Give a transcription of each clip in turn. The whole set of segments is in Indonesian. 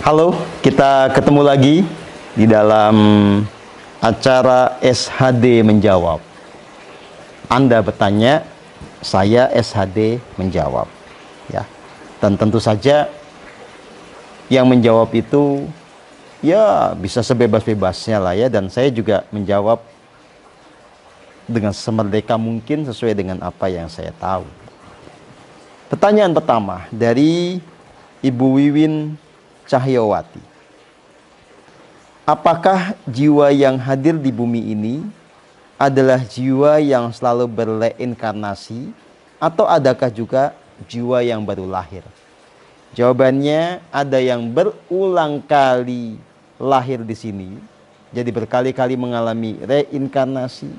Halo, kita ketemu lagi di dalam acara SHD Menjawab. Anda bertanya, saya SHD menjawab. Ya, dan tentu saja yang menjawab itu ya bisa sebebas-bebasnya lah ya. Dan saya juga menjawab dengan semerdeka mungkin sesuai dengan apa yang saya tahu. Pertanyaan pertama dari Ibu Wiwin Cahyawati. Apakah jiwa yang hadir di bumi ini adalah jiwa yang selalu berreinkarnasi atau adakah juga jiwa yang baru lahir? Jawabannya, ada yang berulang kali lahir di sini, jadi berkali-kali mengalami reinkarnasi.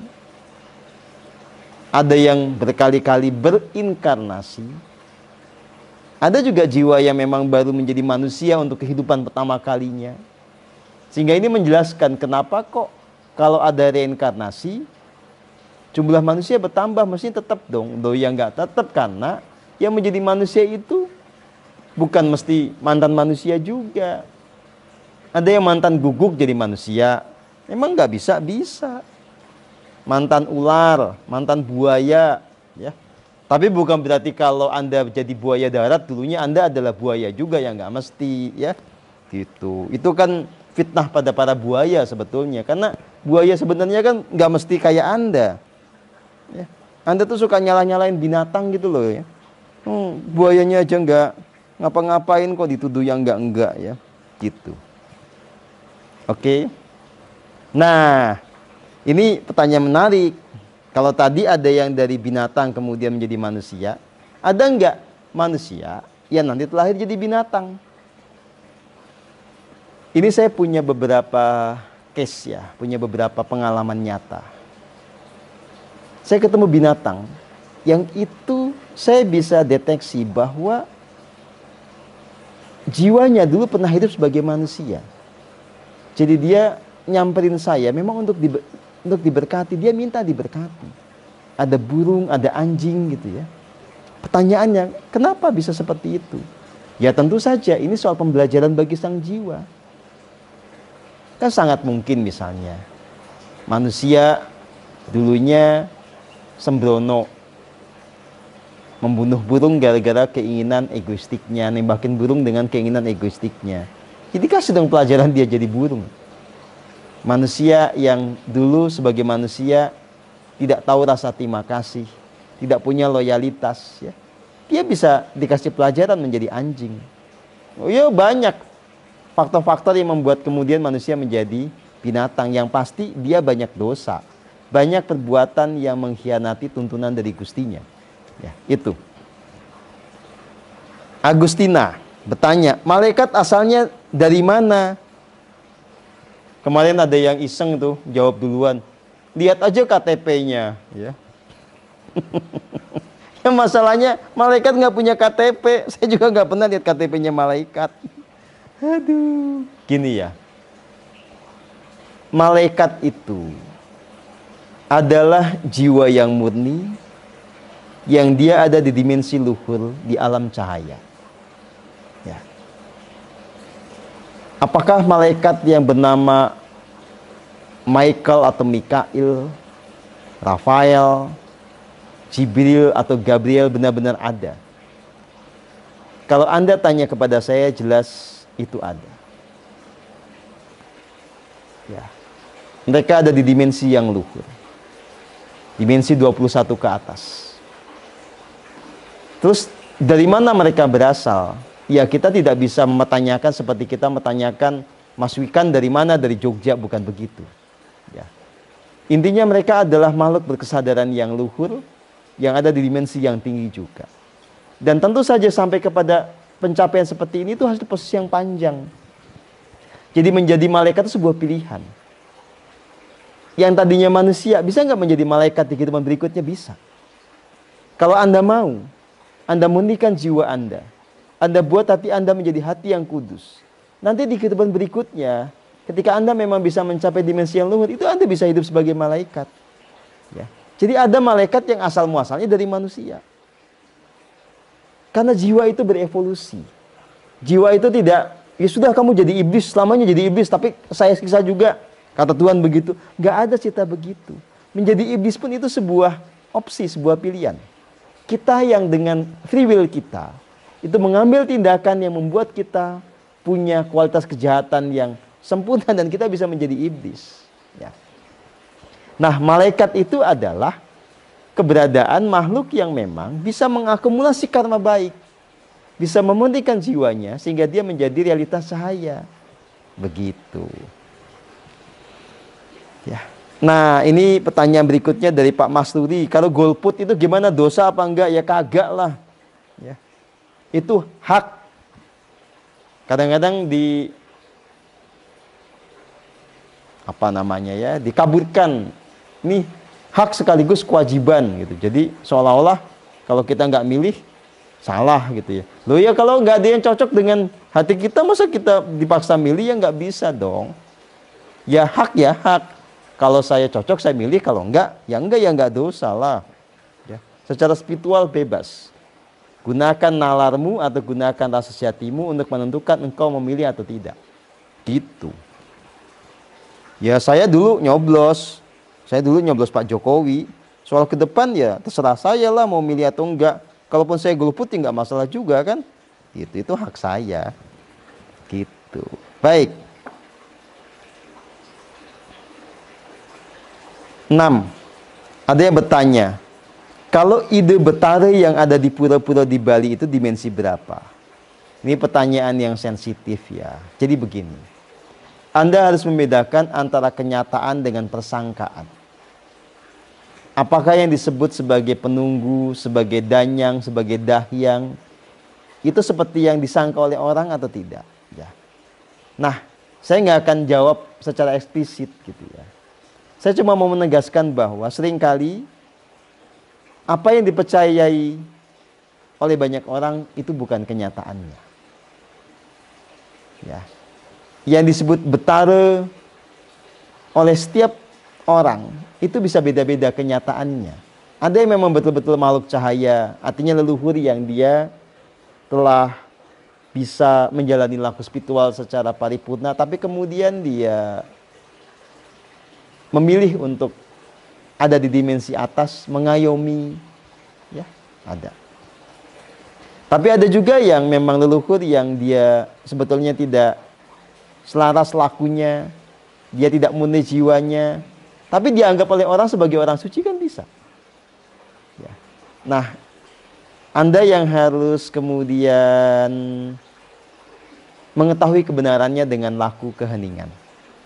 Ada yang berkali-kali berinkarnasi. Ada juga jiwa yang memang baru menjadi manusia untuk kehidupan pertama kalinya. Sehingga ini menjelaskan kenapa kok kalau ada reinkarnasi, jumlah manusia bertambah, mestinya tetap dong. Yang nggak tetap karena yang menjadi manusia itu bukan mesti mantan manusia juga. Ada yang mantan guguk jadi manusia. Memang nggak bisa. Mantan ular, mantan buaya, ya. Tapi bukan berarti kalau Anda jadi buaya darat, dulunya Anda adalah buaya juga, ya nggak mesti, ya. Gitu. Itu kan fitnah pada para buaya sebetulnya. Karena buaya sebenarnya kan nggak mesti kayak Anda. Ya. Anda tuh suka nyalah-nyalain binatang gitu loh ya. Buayanya aja nggak ngapa-ngapain kok dituduh yang enggak ya. Gitu. Oke. Nah, ini pertanyaan menarik. Kalau tadi ada yang dari binatang kemudian menjadi manusia, ada enggak manusia yang nanti terlahir jadi binatang? Ini saya punya beberapa case ya, punya beberapa pengalaman nyata. Saya ketemu binatang yang itu saya bisa deteksi bahwa jiwanya dulu pernah hidup sebagai manusia. Jadi dia nyamperin saya memang untuk diberkati, dia minta diberkati. Ada burung, ada anjing gitu ya. Pertanyaannya, kenapa bisa seperti itu? Ya tentu saja ini soal pembelajaran bagi sang jiwa. Kan sangat mungkin misalnya manusia dulunya sembrono, membunuh burung gara-gara keinginan egoistiknya, nembakin burung dengan keinginan egoistiknya. Jadi kasih dong pelajaran dia jadi burung. Manusia yang dulu sebagai manusia tidak tahu rasa terima kasih, tidak punya loyalitas ya. Dia bisa dikasih pelajaran menjadi anjing. Oh ya, banyak faktor-faktor yang membuat kemudian manusia menjadi binatang. Yang pasti dia banyak dosa, banyak perbuatan yang mengkhianati tuntunan dari Gustinya. Ya, itu. Agustina bertanya, malaikat asalnya dari mana? Kemarin ada yang iseng tuh jawab duluan. Lihat aja KTP-nya, ya. Ya masalahnya malaikat nggak punya KTP. Saya juga nggak pernah lihat KTP-nya malaikat. Aduh. Gini ya. Malaikat itu adalah jiwa yang murni, yang dia ada di dimensi luhur di alam cahaya. Ya. Apakah malaikat yang bernama Michael atau Mikail, Rafael, Jibril atau Gabriel benar-benar ada? Kalau Anda tanya kepada saya, jelas itu ada. Ya. Mereka ada di dimensi yang luhur. Dimensi 21 ke atas. Terus dari mana mereka berasal? Ya kita tidak bisa mempertanyakan seperti kita mempertanyakan Mas Wikan dari mana, dari Jogja, bukan begitu. Ya. Intinya mereka adalah makhluk berkesadaran yang luhur, yang ada di dimensi yang tinggi juga. Dan tentu saja sampai kepada pencapaian seperti ini itu harus proses yang panjang. Jadi menjadi malaikat itu sebuah pilihan. Yang tadinya manusia, bisa nggak menjadi malaikat di kehidupan berikutnya? Bisa. Kalau Anda mau, Anda murnikan jiwa Anda buat hati Anda menjadi hati yang kudus. Nanti di kehidupan berikutnya, ketika Anda memang bisa mencapai dimensi yang luhur, itu Anda bisa hidup sebagai malaikat. Ya. Jadi ada malaikat yang asal muasalnya dari manusia. Karena jiwa itu berevolusi. Jiwa itu tidak ya sudah kamu jadi iblis, selamanya jadi iblis, tapi saya siksa juga. Kata Tuhan begitu. Nggak ada cerita begitu. Menjadi iblis pun itu sebuah opsi, sebuah pilihan. Kita yang dengan free will kita, itu mengambil tindakan yang membuat kita punya kualitas kejahatan yang sempurna dan kita bisa menjadi iblis. Ya. Nah, malaikat itu adalah keberadaan makhluk yang memang bisa mengakumulasi karma baik. Bisa memurnikan jiwanya sehingga dia menjadi realitas cahaya. Begitu. Ya. Nah, ini pertanyaan berikutnya dari Pak Masturi. Kalau golput itu gimana, dosa apa enggak? Ya kagak lah. Ya. Itu hak. Kadang-kadang dikaburkan. Ini hak sekaligus kewajiban gitu. Jadi seolah-olah kalau kita nggak milih salah gitu ya. Loh ya, kalau nggak ada yang cocok dengan hati kita, masa kita dipaksa milih? Ya nggak bisa dong. Ya hak. Kalau saya cocok saya milih, kalau enggak ya enggak dosa lah. Ya. Secara spiritual bebas. Gunakan nalarmu atau gunakan rasa hatimu untuk menentukan engkau memilih atau tidak. Gitu. Ya saya dulu nyoblos Pak Jokowi. Soal ke depan ya terserah saya lah mau milih atau enggak. Kalaupun saya golput ya nggak masalah juga kan. Itu hak saya. Gitu. Baik. 6. Ada yang bertanya, kalau ide Betara yang ada di pura-pura di Bali itu dimensi berapa? Ini pertanyaan yang sensitif ya. Jadi begini, Anda harus membedakan antara kenyataan dengan persangkaan. Apakah yang disebut sebagai penunggu, sebagai danyang, sebagai dahyang, itu seperti yang disangka oleh orang atau tidak? Ya. Nah, saya nggak akan jawab secara eksplisit gitu ya. Saya cuma mau menegaskan bahwa seringkali apa yang dipercayai oleh banyak orang itu bukan kenyataannya. Ya. Yang disebut Betara oleh setiap orang itu bisa beda-beda kenyataannya. Ada yang memang betul-betul makhluk cahaya, artinya leluhur yang dia telah bisa menjalani laku spiritual secara paripurna, tapi kemudian dia memilih untuk ada di dimensi atas, mengayomi, ya ada. Tapi ada juga yang memang leluhur yang dia sebetulnya tidak selaras lakunya, dia tidak murni jiwanya, tapi dianggap oleh orang sebagai orang suci kan bisa. Ya. Nah, Anda yang harus kemudian mengetahui kebenarannya dengan laku keheningan.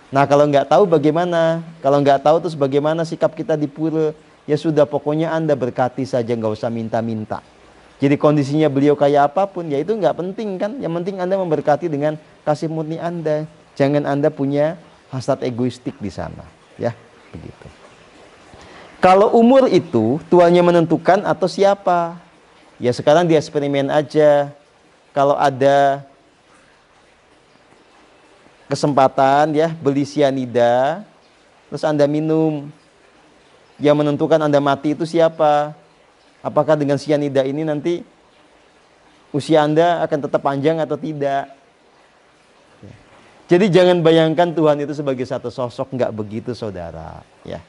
Nah, kalau nggak tahu bagaimana? Kalau nggak tahu terus bagaimana sikap kita di pura? Ya sudah, pokoknya Anda berkati saja, nggak usah minta-minta. Jadi kondisinya beliau kayak apapun, ya itu nggak penting kan. Yang penting Anda memberkati dengan kasih murni Anda. Jangan Anda punya hasrat egoistik di sana. Ya, begitu. Kalau umur itu tuannya menentukan atau siapa? Ya sekarang dia eksperimen aja. Kalau ada kesempatan ya beli sianida, terus Anda minum, yang menentukan Anda mati itu siapa? Apakah dengan sianida ini nanti usia Anda akan tetap panjang atau tidak? Jadi jangan bayangkan Tuhan itu sebagai satu sosok, nggak begitu saudara. Ya.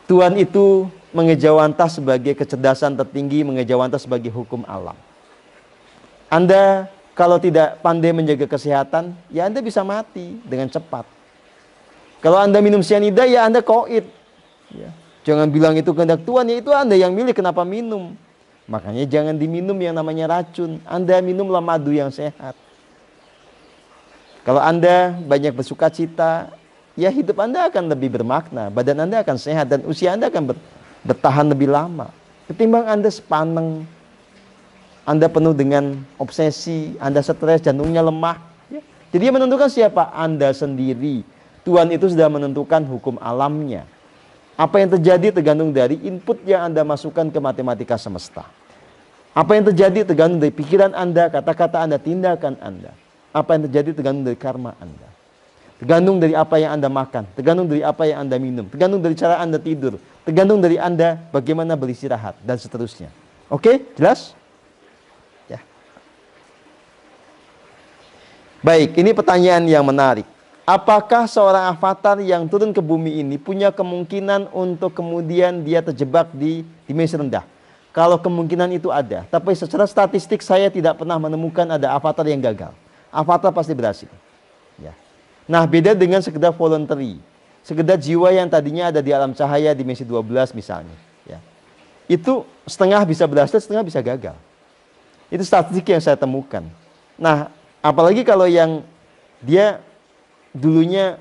Tuhan itu mengejawantah sebagai kecerdasan tertinggi, mengejawantah sebagai hukum alam. Anda kalau tidak pandai menjaga kesehatan, ya Anda bisa mati dengan cepat. Kalau Anda minum sianida, ya Anda koid. Ya. Jangan bilang itu kehendak Tuhan, ya itu Anda yang milih kenapa minum. Makanya jangan diminum yang namanya racun. Anda minumlah madu yang sehat. Kalau Anda banyak bersuka cita, ya hidup Anda akan lebih bermakna. Badan Anda akan sehat dan usia Anda akan bertahan lebih lama. Ketimbang Anda sepaneng, Anda penuh dengan obsesi, Anda stres, jantungnya lemah. Ya. Jadi yang menentukan siapa? Anda sendiri. Tuhan itu sudah menentukan hukum alamnya. Apa yang terjadi tergantung dari input yang Anda masukkan ke matematika semesta. Apa yang terjadi tergantung dari pikiran Anda, kata-kata Anda, tindakan Anda. Apa yang terjadi tergantung dari karma Anda. Tergantung dari apa yang Anda makan, tergantung dari apa yang Anda minum, tergantung dari cara Anda tidur, tergantung dari Anda bagaimana beristirahat, dan seterusnya. Oke, jelas? Ya. Baik, ini pertanyaan yang menarik. Apakah seorang avatar yang turun ke bumi ini punya kemungkinan untuk kemudian dia terjebak di dimensi rendah? Kalau kemungkinan itu ada, tapi secara statistik saya tidak pernah menemukan ada avatar yang gagal. Avatar pasti berhasil. Ya. Nah, beda dengan sekedar voluntary. Sekedar jiwa yang tadinya ada di alam cahaya dimensi 12 misalnya. Ya. Itu setengah bisa berhasil, setengah bisa gagal. Itu statistik yang saya temukan. Nah, apalagi kalau yang dia dulunya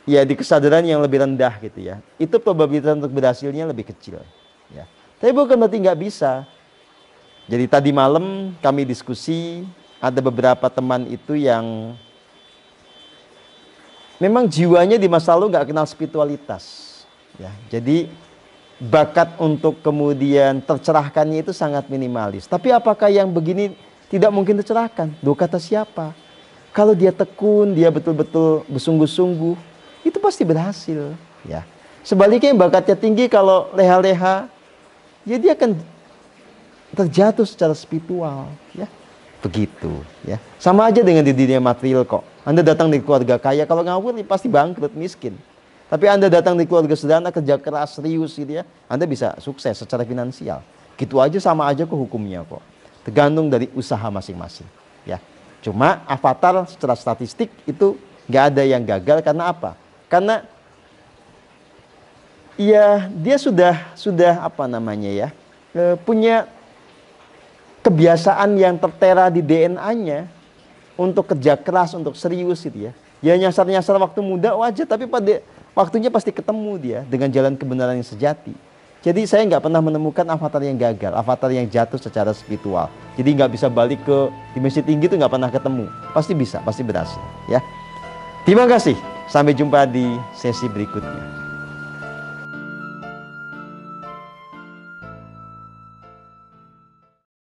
ya di kesadaran yang lebih rendah gitu ya. Itu probabilitas untuk berhasilnya lebih kecil. Ya. Tapi bukan berarti nggak bisa. Jadi tadi malam kami diskusi, ada beberapa teman itu yang memang jiwanya di masa lalu nggak kenal spiritualitas. Ya, jadi bakat untuk kemudian tercerahkannya itu sangat minimalis. Tapi apakah yang begini tidak mungkin tercerahkan? Duh, kata siapa? Kalau dia tekun, dia betul-betul bersungguh-sungguh, itu pasti berhasil. Ya. Sebaliknya yang bakatnya tinggi, kalau leha-leha, ya dia akan terjatuh secara spiritual. Ya. Begitu. Ya. Sama aja dengan di dunia material kok. Anda datang di keluarga kaya, kalau ngawur pasti bangkrut, miskin. Tapi Anda datang di keluarga sederhana, kerja keras, serius gitu ya, Anda bisa sukses secara finansial. Gitu aja, sama aja kok hukumnya kok. Tergantung dari usaha masing-masing. Ya. Cuma avatar secara statistik itu nggak ada yang gagal karena apa? Karena ya dia sudah apa namanya ya, punya kebiasaan yang tertera di DNA-nya untuk kerja keras, untuk serius gitu ya. Ya nyasar-nyasar waktu muda wajar, tapi pada waktunya pasti ketemu dia dengan jalan kebenaran yang sejati. Jadi saya nggak pernah menemukan avatar yang gagal, avatar yang jatuh secara spiritual. Jadi nggak bisa balik ke dimensi tinggi itu nggak pernah ketemu. Pasti bisa, pasti berhasil. Ya. Terima kasih. Sampai jumpa di sesi berikutnya.